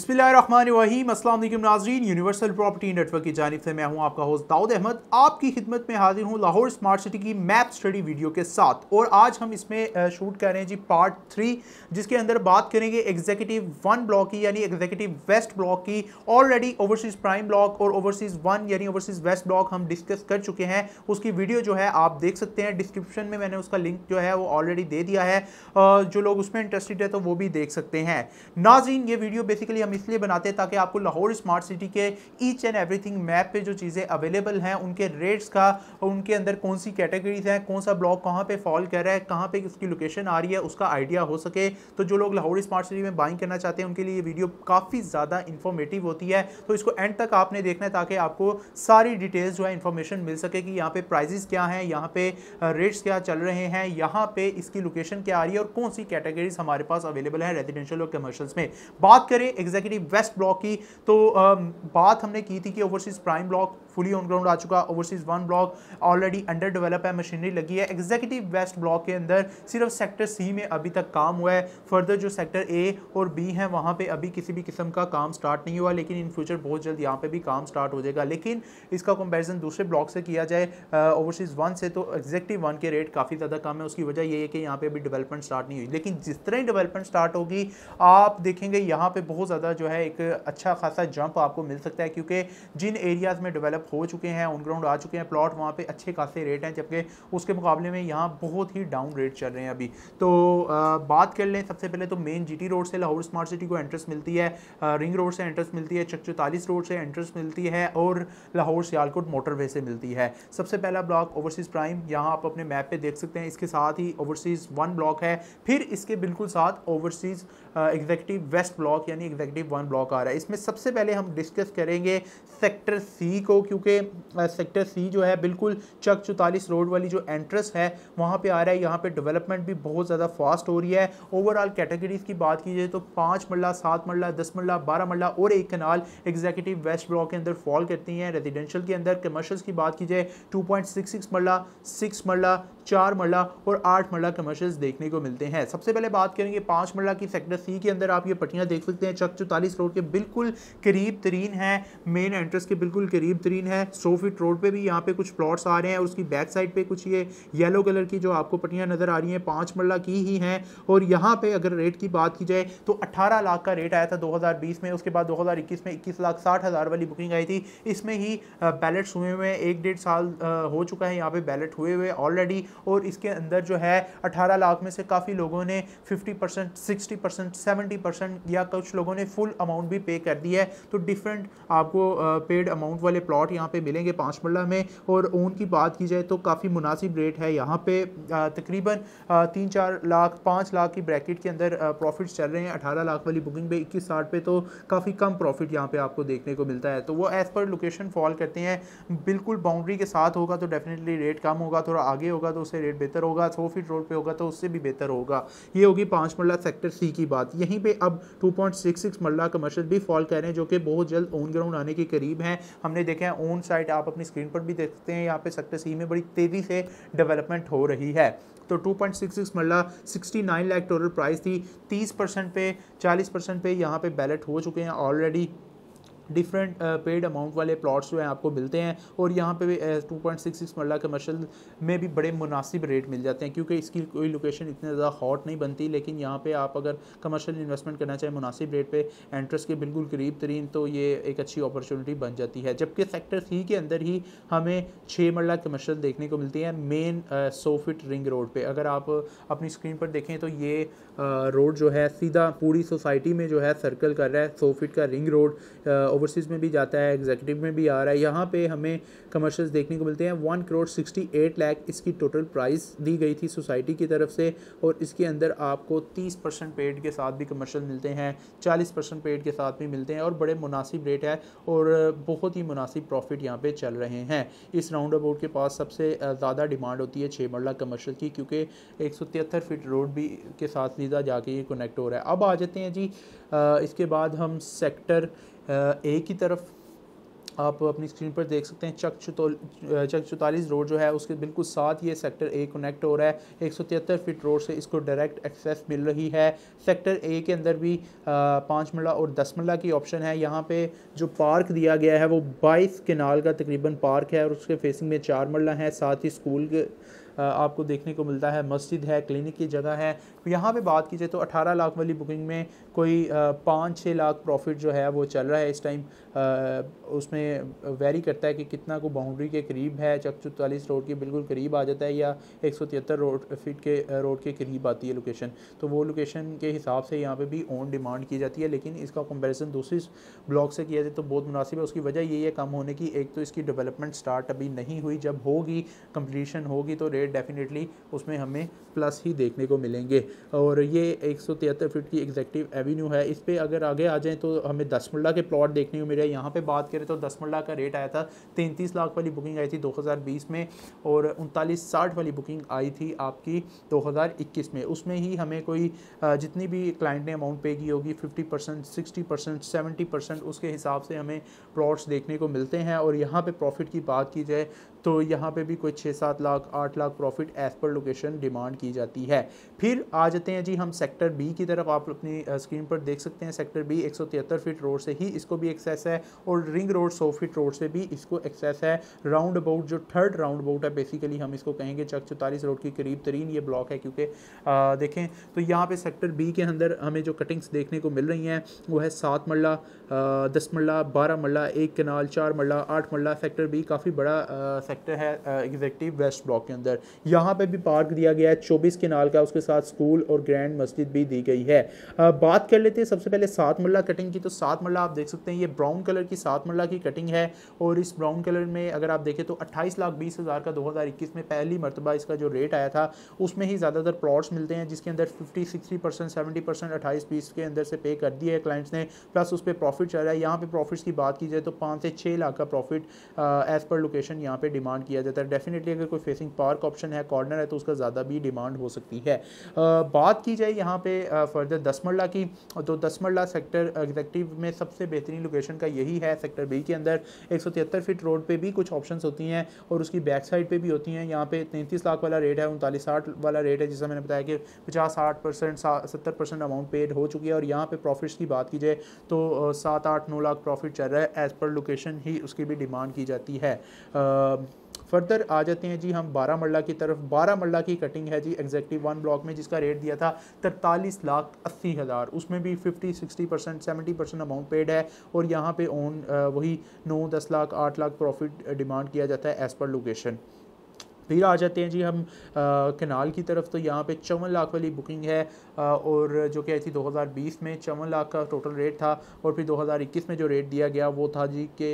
बिस्मिल्लाहिर्रहमानिर्रहीम। अस्सलाम वालेकुम नाज़रीन, यूनिवर्सल प्रॉपर्टी नेटवर्क की जानिब से मैं हूं आपका होस्ट दाऊद अहमद आपकी खिदमत में हाजिर हूं लाहौर स्मार्ट सिटी की मैप स्टडी वीडियो के साथ। और आज हम इसमें शूट कर रहे हैं जी पार्ट 3, जिसके अंदर बात करेंगे एग्जीक्यूटिव 1 ब्लॉक की यानी एग्जीक्यूटिव वेस्ट ब्लॉक की। ऑलरेडी ओवरसीज प्राइम ब्लॉक और ओवरसीज 1 यानी ओवरसीज वेस्ट ब्लॉक हम डिस्कस कर चुके हैं। उसकी वीडियो जो है आप देख सकते हैं, डिस्क्रिप्शन में मैंने उसका लिंक जो है वो ऑलरेडी दे दिया है। जो लोग उसमें इंटरेस्टेड है तो वो भी देख सकते हैं। नाज़रीन, ये वीडियो बेसिकली हम इसलिए बनाते हैं ताकि आपको लाहौर स्मार्ट सिटी के ईच एंड एवरीथिंग मैप पे जो चीज़ें अवेलेबल हैं, उनके रेट्स का, उनके अंदर कौन सी कैटेगरीज हैं, कौन सा ब्लॉक कहाँ पे फॉल कर रहा है, कहाँ पे उसकी लोकेशन आ रही है, उसका आइडिया हो सके। तो जो लोग लाहौर स्मार्ट सिटी में बाइंग करना चाहते हैं उनके लिए ये वीडियो काफ़ी ज़्यादा इंफॉर्मेटिव होती है। तो इसको एंड तक आपने देखना है ताकि आपको सारी डिटेल्स जो है इंफॉर्मेशन मिल सके कि यहाँ पे प्राइजेस क्या हैं, यहाँ पे रेट्स क्या चल रहे हैं, यहाँ पे इसकी लोकेशन क्या आ रही है और कौन सी कैटेगरीज हमारे पास अवेलेबल है रेजिडेंशियल और कमर्शियल्स में। बात करें एग्जीक्यूटिव वेस्ट ब्लॉक की तो बात हमने की थी कि overseas prime block fully on ground आ चुका, overseas 1 block already under develop है, मशीनरी लगी है। एग्जीक्यूटिव वेस्ट ब्लॉक के अंदर सिर्फ सेक्टर सी में अभी तक काम हुआ है। फर्दर जो सेक्टर ए और बी है वहाँ पे अभी किसी भी किस्म का काम स्टार्ट नहीं हुआ, लेकिन इन फ्यूचर बहुत जल्द यहाँ पे भी काम स्टार्ट हो जाएगा। लेकिन इसका कंपैरिजन दूसरे ब्लॉक से किया जाए ओवरसीज 1 से, तो एग्जीक्यूटिव 1 के रेट काफ़ी ज़्यादा कम है। उसकी वजह ये है कि यहाँ पे अभी डेवलपमेंट स्टार्ट नहीं हुई, लेकिन जिस तरह ही डेवलपमेंट स्टार्ट होगी आप देखेंगे यहाँ पे बहुत ज़्यादा जो है एक अच्छा खासा जंप आपको मिल सकता है, क्योंकि जिन एरियाज़ में डेवलप हो चुके हैं, ऑन ग्राउंड आ चुके हैं प्लॉट, वहाँ पे अच्छे खासे रेट हैं, जबकि उसके मुकाबले में यहाँ बहुत ही डाउन रेट चल रहे हैं अभी। तो बात कर लें सबसे पहले तो मेन जीटी रोड से लाहौर स्मार्ट सिटी को एंट्रेंस मिलती है, रिंग रोड से एंट्रेंस मिलती है, चक 44 रोड से एंट्रेंस मिलती है और लाहौर सियालकोट मोटरवे से मिलती है। सबसे पहला ब्लॉक ओवरसीज प्राइम, यहाँ आप अपने मैप पे देख सकते हैं, इसके साथ ही ओवरसीज 1 ब्लॉक है, फिर इसके बिल्कुल साथ ओवरसीज एग्जीक्यूटिव वेस्ट ब्लॉक यानी एग्जीक्यूटिव 1 ब्लॉक आ रहा है। इसमें सबसे पहले हम डिस्कस करेंगे सेक्टर सी को, क्योंकि सेक्टर सी जो है बिल्कुल चक 44 रोड वाली जो एंट्रेंस है वहाँ पे आ रहा है। यहाँ पे डेवलपमेंट भी बहुत ज़्यादा फास्ट हो रही है। ओवरऑल कैटेगरीज की बात की जाए तो 5 मरला, 7 मरला, 10 मरला, 12 मरला और एक कनाल एग्जीक्यूटिव वेस्ट ब्लॉक के अंदर फॉल करती हैं। रेजिडेंशियल के अंदर कमर्शियल्स की बात की जाए 2.66 मरला, 6 मरला, 4 मरला और 8 मरला कमर्शियल्स देखने को मिलते हैं। सबसे पहले बात करेंगे 5 मरला की। सेक्टर सी के अंदर आप ये पट्टियां देख सकते हैं, चक 44 रोड के बिल्कुल करीब तरीन है, मेन एंट्रेंस के बिल्कुल करीब तरीन है। 100 फीट रोड पे भी यहाँ पे कुछ प्लॉट्स आ रहे हैं और उसकी बैक साइड पे कुछ ये येलो कलर की जो आपको पट्टियां नजर आ रही हैं 5 मरला की ही हैं। और यहाँ पे अगर रेट की बात की जाए तो 18 लाख का रेट आया था 2020 में, उसके बाद 2021 में 21,60,000 वाली बुकिंग आई थी। इसमें ही बैलेट्स हुए हुए 1-1.5 साल हो चुका है यहाँ पे बैलेट हुए हुए ऑलरेडी। और इसके अंदर जो है 18 लाख में से काफ़ी लोगों ने 50%, 60%, 70% या कुछ लोगों ने फुल अमाउंट भी पे कर दी है। तो डिफरेंट आपको पेड अमाउंट वाले प्लॉट यहाँ पे मिलेंगे 5 मरला में। और ओन की बात की जाए तो काफ़ी मुनासिब रेट है यहाँ पे, तकरीबन 3-4 लाख 5 लाख की ब्रैकेट के अंदर प्रॉफिट्स चल रहे हैं। 18 लाख वाली बुकिंग पे 21-60 पे तो काफ़ी कम प्रॉफिट यहाँ पे आपको देखने को मिलता है। तो वो एज़ पर लोकेशन फॉल करते हैं, बिल्कुल बाउंड्री के साथ होगा तो डेफिनेटली रेट कम होगा, थोड़ा आगे होगा तो उससे रेट बेहतर होगा, 100 फीट रोड पे होगा तो उससे भी बेहतर होगा। ये होगी 5 मरला सेक्टर सी की बात। यहीं पे अब 2.66 मरला कमर्शियल भी फॉल कर रहे हैं, जो कि बहुत जल्द ऑन ग्राउंड आने के करीब हैं। हमने देखा है ऑन साइट, आप अपनी स्क्रीन पर भी देख सकते हैं, यहाँ पे सेक्टर सी में बड़ी तेज़ी से डेवलपमेंट हो रही है। तो 2.66 मरला 69 लाख टोटल प्राइस थी। 30% पे 40% पे यहाँ पे बैलेट हो चुके हैं ऑलरेडी। डिफरेंट पेड अमाउंट वाले प्लॉट्स जो हैं आपको मिलते हैं और यहाँ पे भी 2.66 मरला कमर्शियल में भी बड़े मुनासिब रेट मिल जाते हैं, क्योंकि इसकी कोई लोकेशन इतनी ज़्यादा हॉट नहीं बनती। लेकिन यहाँ पे आप अगर कमर्शियल इन्वेस्टमेंट करना चाहें मुनासिब रेट पे एंट्रेंस के बिल्कुल करीब तरीन, तो ये एक अच्छी अपॉर्चुनिटी बन जाती है। जबकि सेक्टर सी के अंदर ही हमें 6 मरला कमर्शियल देखने को मिलती है मेन 100 फीट रिंग रोड पर। अगर आप अपनी स्क्रीन पर देखें तो ये रोड जो है सीधा पूरी सोसाइटी में जो है सर्कल कर रहा है। 100 फीट का रिंग रोड ओवरसीज़ में भी जाता है, एग्जीक्यूटिव में भी आ रहा है। यहाँ पे हमें कमर्शियल्स देखने को मिलते हैं। 1,68 लाख इसकी टोटल प्राइस दी गई थी सोसाइटी की तरफ से। और इसके अंदर आपको 30% पेड के साथ भी कमर्शियल मिलते हैं, 40% पेड के साथ भी मिलते हैं और बड़े मुनासिब रेट है और बहुत ही मुनासिब प्रॉफिट यहाँ पे चल रहे हैं। इस राउंड अबाउट के पास सबसे ज़्यादा डिमांड होती है 6 मरला कमर्शियल की, क्योंकि 173 फीट रोड भी के साथ सीधा जाके ये कनेक्ट हो रहा है। अब आ जाते हैं जी इसके बाद हम सेक्टर ए की तरफ। आप अपनी स्क्रीन पर देख सकते हैं चक 44 रोड जो है उसके बिल्कुल साथ ये सेक्टर ए कनेक्ट हो रहा है। 173 फीट रोड से इसको डायरेक्ट एक्सेस मिल रही है। सेक्टर ए के अंदर भी 5 मरला और 10 मरला की ऑप्शन है। यहाँ पे जो पार्क दिया गया है वो 22 कनाल का तकरीबन पार्क है और उसके फेसिंग में 4 मरला है। साथ ही स्कूल के आपको देखने को मिलता है, मस्जिद है, क्लिनिक की जगह है। यहाँ पे बात की जाए तो 18 लाख वाली बुकिंग में कोई 5-6 लाख प्रॉफिट जो है वो चल रहा है इस टाइम। उसमें वेरी करता है कि कितना को बाउंड्री के करीब है, चक 44 रोड के बिल्कुल करीब आ जाता है या 173 फीट के रोड के करीब आती है लोकेशन, तो वो लोकेशन के हिसाब से यहाँ पे भी ऑन डिमांड की जाती है। लेकिन इसका कंपैरिजन दूसरी ब्लॉक से किया जाए तो बहुत मुनासिब है। उसकी वजह यही है कम होने की। एक तो इसकी डेवलपमेंट स्टार्ट अभी नहीं हुई, जब होगी, कंप्लीशन होगी तो रेट डेफिनेटली उसमें हमें प्लस ही देखने को मिलेंगे। और ये 173 फीट की एग्जेक्टिव एवेन्यू है। इस पर अगर आगे आ जाएँ तो हमें 10 मरला के प्लॉट देखने को मिले। यहाँ पे बात करें तो 10 मरला का रेट आया था 33 लाख वाली बुकिंग आई थी 2020 में और 3960 वाली बुकिंग आई थी आपकी 2021 में। उसमें ही हमें कोई जितनी भी क्लाइंट ने अमाउंट पे की होगी 50%, 60%, 70% उसके हिसाब से हमें प्लॉट्स देखने को मिलते हैं। और यहाँ पे प्रॉफिट की बात की जाए तो यहाँ पे भी कोई 6-7 lakh 8 lakh profit as per location demand की जाती है। फिर आ जाते हैं जी हम सेक्टर बी की तरफ। आप अपनी स्क्रीन पर देख सकते हैं सेक्टर बी 173 फीट रोड से ही इसको भी एक्सेस है और रिंग रोड 100 फीट रोड से भी इसको एक्सेस है। राउंड अबाउट जो थर्ड राउंड अबाउट है बेसिकली हम इसको कहेंगे चक 44 रोड की करीब तरीन ये ब्लॉक है। क्योंकि देखें तो यहाँ पे सेक्टर बी के अंदर हमें जो कटिंग्स देखने को मिल रही हैं वो है 7 मरला, 10 मरला, 12 मरला, 1 कनाल, 4 मरला, 8 मरला। सेक्टर बी काफ़ी बड़ा सेक्टर है एग्जेक्टिव वेस्ट ब्लॉक के अंदर। यहाँ पे भी पार्क दिया गया है 24 कनाल का, उसके साथ स्कूल और ग्रैंड मस्जिद भी दी गई है। बात कर लेते हैं सबसे पहले 7 मरला कटिंग की। तो 7 मरला आप देख सकते हैं ये ब्राउन कलर की 7 मरला की कटिंग है और इस ब्राउन कलर में अगर आप देखें तो 28,20,000 का 2021 में पहली मरतबा इसका जो रेट आया था उसमें ही ज़्यादातर प्लॉट्स मिलते हैं जिसके अंदर 50-60%, 70% 28-20 के अंदर से पे कर दिए है क्लाइंट्स ने, प्लस उस पर प्रॉफिट चल रहा है। यहाँ पे प्रॉफिट्स की बात की जाए तो 5 से 6 लाख का प्रॉफिट एज पर लोकेशन यहाँ पे डिमांड किया जाता है। डेफिनेटली अगर कोई फेसिंग पार्क ऑप्शन है, कॉर्नर है, तो उसका ज़्यादा भी डिमांड हो सकती है। बात की जाए यहाँ पे फर्दर 10 मरला की, तो 10 मरला सेक्टर एग्जेक्टिव में सबसे बेहतरीन लोकेशन का यही है। सेक्टर बी के अंदर 173 फीट रोड पे भी कुछ ऑप्शंस होती हैं और उसकी बैक साइड पे भी होती हैं। यहाँ पे 33 लाख वाला रेट है, 3960 वाला रेट है, जिसमें मैंने बताया कि 50-60%, 70% अमाउंट पेड हो चुकी है। और यहाँ पे प्रॉफिट्स की बात की जाए तो 7-8-9 लाख प्रॉफिट चल रहा है। एज पर लोकेशन ही उसकी भी डिमांड की जाती है। फर्दर आ जाते हैं जी हम 12 मरला की तरफ। 12 मरला की कटिंग है जी एग्जेक्टिव 1 ब्लॉक में, जिसका रेट दिया था 43,80,000। उसमें भी 50-60%, 70% अमाउंट पेड है और यहाँ पे ऑन वही 9-10 लाख 8 लाख प्रॉफिट डिमांड किया जाता है एज पर लोकेशन। फिर आ जाते हैं जी हम कनाल की तरफ। तो यहाँ पे 54 लाख वाली बुकिंग है और जो कि आई थी 2020 में 54 लाख का टोटल रेट था। और फिर 2021 में जो रेट दिया गया वो था जी के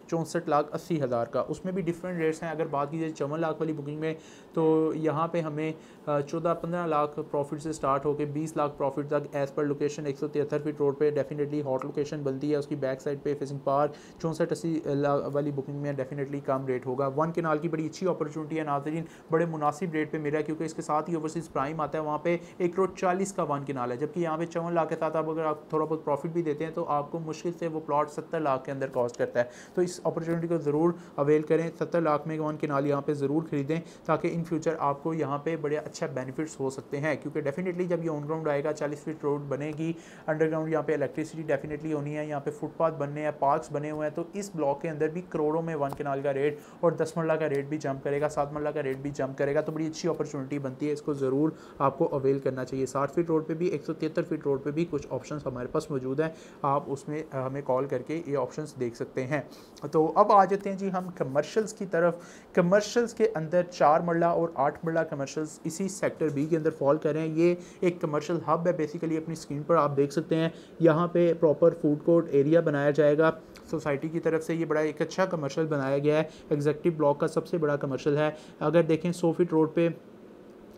64,80,000 का। उसमें भी डिफरेंट रेट्स हैं। अगर बात की जाए 54 लाख वाली बुकिंग में तो यहाँ पे हमें 14-15 लाख प्रॉफिट से स्टार्ट होकर 20 लाख प्रॉफिट तक as per location 173 feet road पे डेफिनेटली हॉट लोकेशन बनती है। उसकी बैक साइड पे फेसिंग पार्क 64-80 वाली बुकिंग में डेफिनेटली कम रेट होगा। 1 कनाल की बड़ी अच्छी अपॉर्चुनिटी है नाज़रीन, बड़े मुनासिब रेट पे मिला है क्योंकि इसके साथ ही ओवरसीज़ प्राइम आता है। वहाँ पे 1,40 का 1 कनाल है, जबकि यहाँ पे 54 लाख के साथ आप अगर आप थोड़ा बहुत प्रॉफिट भी देते हैं तो आपको मुश्किल से वो प्लॉट 70 लाख के अंदर कॉस्ट करता है। तो इस अपॉर्चुनिटी को ज़रूर अवेल करें। 70 लाख में 1 कनाल यहाँ पे ज़रूर खरीदें ताकि इन फ्यूचर आपको यहाँ पे बड़े अच्छा बेनिफिट्स हो सकते हैं। क्योंकि डेफिनेटली जब ये ऑन ग्राउंड आएगा 40 फीट रोड बनेगी, अंडरग्राउंड यहाँ पे इलेक्ट्रिसिटी डेफिनेटली होनी है, यहाँ पे फुटपाथ बनने हैं, पार्क्स बने हुए हैं। तो इस ब्लॉक के अंदर भी करोड़ों में 1 कनाल का रेट और 10 मरला का रेट भी जंप करेगा, 7 मरला का रेट भी जंप करेगा। तो बड़ी अच्छी अपॉर्चुनिटी बनती है, इसको ज़रूर आपको अवेल करना चाहिए। 60 फीट रोड पर भी 173 फीट रोड पर भी कुछ ऑप्शन हमारे पास मौजूद हैं, आप उसमें हमें कॉल करके ये ऑप्शन देख सकते हैं। तो अब आ जाते हैं जी हम कमर्शियल्स की तरफ। कमर्शियल्स के अंदर 4 मरला और 8 मरला कमर्शियल्स इसी सेक्टर बी के अंदर फॉल कर रहे हैं। ये एक कमर्शियल हब है बेसिकली, अपनी स्क्रीन पर आप देख सकते हैं। यहाँ पे प्रॉपर फूड कोर्ट एरिया बनाया जाएगा सोसाइटी की तरफ से। ये बड़ा एक अच्छा कमर्शियल बनाया गया है, एग्जेक्टिव ब्लॉक का सबसे बड़ा कमर्शियल है। अगर देखें 100 फीट रोड पे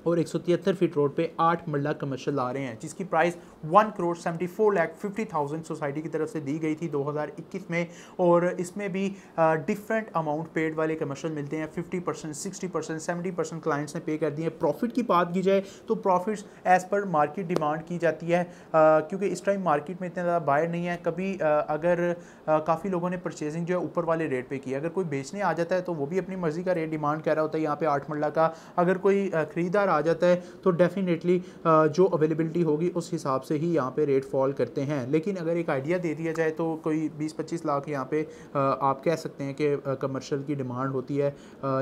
और 173 फीट रोड पे 8 मरला कमर्शियल आ रहे हैं, जिसकी प्राइस 1,74,50,000 सोसाइटी की तरफ से दी गई थी 2021 में। और इसमें भी डिफरेंट अमाउंट पेड वाले कमर्शियल मिलते हैं, 50%, 60%, 70% क्लाइंट्स ने पे कर दिए हैं। प्रॉफिट की बात की जाए तो profits as per market demand की जाती है, क्योंकि इस टाइम मार्केट में इतना ज़्यादा बायर नहीं है। कभी अगर काफ़ी लोगों ने परचेजिंग जो है ऊपर वाले रेट पे की, अगर कोई बेचने आ जाता है तो वो भी अपनी मर्जी का रेट डिमांड कर रहा होता है यहाँ पे 8 मरला का। अगर कोई खरीदार आ जाता है तो डेफिनेटली जो अवेलेबिलिटी होगी उस हिसाब से ही यहाँ पे रेट फॉल करते हैं। लेकिन अगर एक आइडिया दे दिया जाए तो कोई 20-25 लाख यहाँ पे आप कह सकते हैं कि कमर्शियल की डिमांड होती है,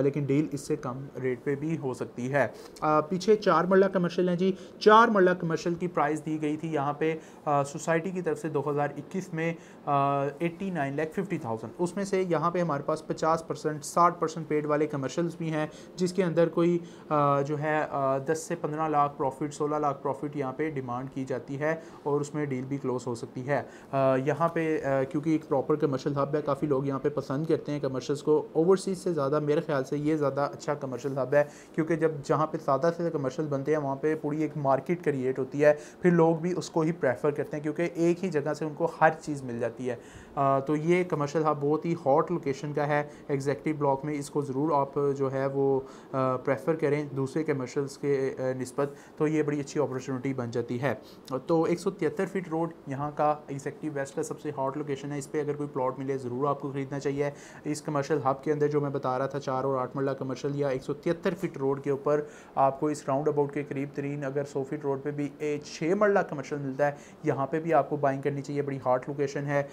लेकिन डील इससे कम रेट पे भी हो सकती है। पीछे 4 मरला कमर्शियल हैं जी। 4 मरला कमर्शियल की प्राइस दी गई थी यहाँ पे सोसाइटी की तरफ से 2021 में 89,50,000। उसमें से यहाँ पे हमारे पास 50%, 60% पेड वाले कमर्शियल्स भी हैं, जिसके अंदर कोई जो है 10 से 15 लाख प्रॉफिट, 16 लाख प्रॉफिट यहाँ पे डिमांड की जाती है और उसमें डील भी क्लोज हो सकती है। यहाँ पे क्योंकि एक प्रॉपर कमर्शियल हब है, काफ़ी लोग यहाँ पे पसंद करते हैं कमर्शियल्स को। ओवरसीज़ से ज़्यादा मेरे ख्याल से ये ज़्यादा अच्छा कमर्शियल हब है, क्योंकि जब जहाँ पे ज़्यादा से कमर्शियल बनते हैं वहाँ पे पूरी एक मार्केट क्रिएट होती है, फिर लोग भी उसको ही प्रेफर करते हैं क्योंकि एक ही जगह से उनको हर चीज़ मिल जाती है। तो ये कमर्शियल हब बहुत ही हॉट लोकेशन का है एग्जेक्टिव ब्लॉक में। इसको ज़रूर आप जो है वो प्रेफर करें दूसरे कमर्शियल्स के निस्बत, तो ये बड़ी अच्छी अपॉर्चुनिटी बन जाती है। तो 173 फीट रोड यहाँ का एग्जेक्टिव वेस्ट का सबसे हॉट लोकेशन है। इस पर अगर कोई प्लॉट मिले ज़रूर आपको ख़रीदना चाहिए। इस कमर्शियल हब के अंदर जो मैं बता रहा था 4 और 8 मरला कमर्शियल या 173 फीट रोड के ऊपर आपको इस राउंड अबाउट के करीब तरीन अगर 100 फीट रोड पे भी 6 मरला कमर्शियल मिलता है, यहाँ पे भी आपको बाइंग करनी चाहिए। बड़ी हॉट लोकेशन है।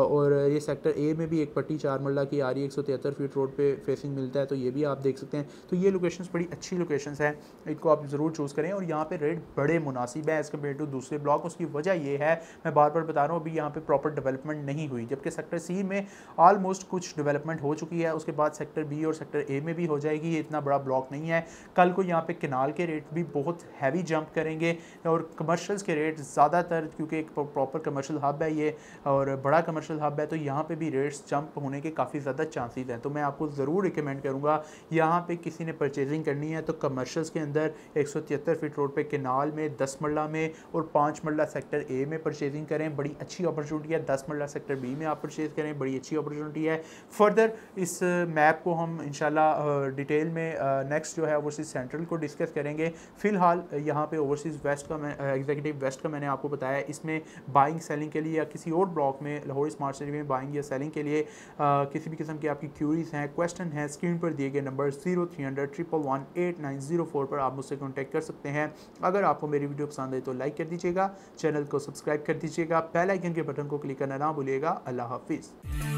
और ये सेक्टर ए में भी एक पट्टी 4 मरला की आ रही है, 173 फीट रोड पे फेसिंग मिलता है, तो ये भी आप देख सकते हैं। तो ये लोकेशंस बड़ी अच्छी लोकेशंस हैं, इनको आप ज़रूर चूज़ करें। और यहाँ पे रेट बड़े मुनासिब है एज़ कम्पेयर टू दूसरे ब्लॉक। उसकी वजह ये है, मैं बार बार बता रहा हूँ, अभी यहाँ पे प्रॉपर डेवलपमेंट नहीं हुई, जबकि सेक्टर सी में ऑलमोस्ट कुछ डेवलपमेंट हो चुकी है। उसके बाद सेक्टर बी और सेक्टर ए में भी हो जाएगी। ये इतना बड़ा ब्लॉक नहीं है। कल को यहाँ पे किनाल के रेट भी बहुत हैवी जंप करेंगे और कमर्शियल्स के रेट ज़्यादातर, क्योंकि एक प्रॉपर कमर्शियल हब है ये और बड़ा कमर्शियल हब है, तो यहाँ पे भी रेट्स जंप होने के काफ़ी ज़्यादा चांसेस हैं। तो मैं आपको ज़रूर रिकमेंड करूँगा, यहाँ पे किसी ने परचेजिंग करनी है तो कमर्शियल्स के अंदर 173 फीट रोड पे केनाल में 10 मरला में और 5 मरला सेक्टर ए में परचेजिंग करें, बड़ी अच्छी अपॉर्चुनिटी है। 10 मरला सेक्टर बी में आप परचेज करें, बड़ी अच्छी अपॉर्चुनिटी है। फर्दर इस मैप को हम इंशाल्लाह डिटेल में नेक्स्ट जो है ओवरसीज़ सेंट्रल को डिस्कस करेंगे। फ़िलहाल यहाँ पे ओवरसीज़ वेस्ट का मैं एग्जीक्यूटिव वेस्ट का मैंने आपको बताया, इसमें बाइंग सेलिंग के लिए या किसी और ब्लॉक में लाहौर स्मार्ट सिटी में बाइंग या सेलिंग के लिए किसी भी किस्म की आपकी क्यूरीज हैं, क्वेश्चन है, स्क्रीन पर दिए गए नंबर 0300 111 8904 पर आप मुझसे कॉन्टैक्ट कर सकते हैं। अगर आपको मेरी वीडियो पसंद आए तो लाइक कर दीजिएगा, चैनल को सब्सक्राइब कर दीजिएगा, बेल आइकन के बटन को क्लिक करना ना भूलिएगा। अल्लाह हाफिज़।